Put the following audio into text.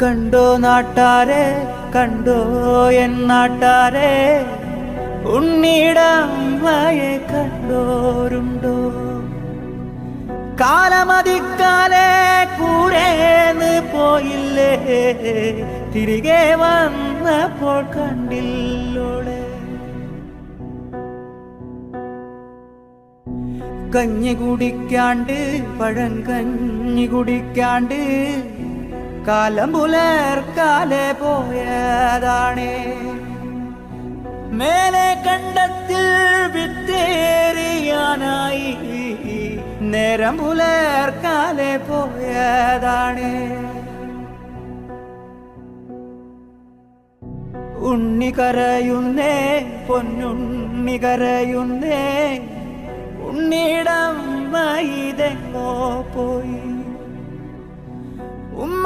കണ്ടോ നാട്ടാരെ, കണ്ടോ എൻ നാട്ടാരെ, ഉണ്ണിടമ്മയെ കണ്ടോരുണ്ടോ? കാലമതിക്കാലെ കൂടെന്ന് പോയില്ലേ, തിരികെ വന്നപ്പോൾ കണ്ടില്ലോളെ. കഞ്ഞി കുടിക്കാണ്ട്, പഴങ്കഞ്ഞി കുടിക്കാണ്ട്, കാലം പുലർക്കാലെ പോയതാണേ. മേലെ കണ്ടത്തിൽ വിത്തേറിയാനായി, നേരം പുലർക്കാലെ പോയതാണേ. ഉണ്ണി കരയുന്നേ, പൊന്നുണ്ണി കരയുന്നേ, ഉണ്ണിടമ്മ ഇതെങ്ങോ പോയി. ഉമ്മ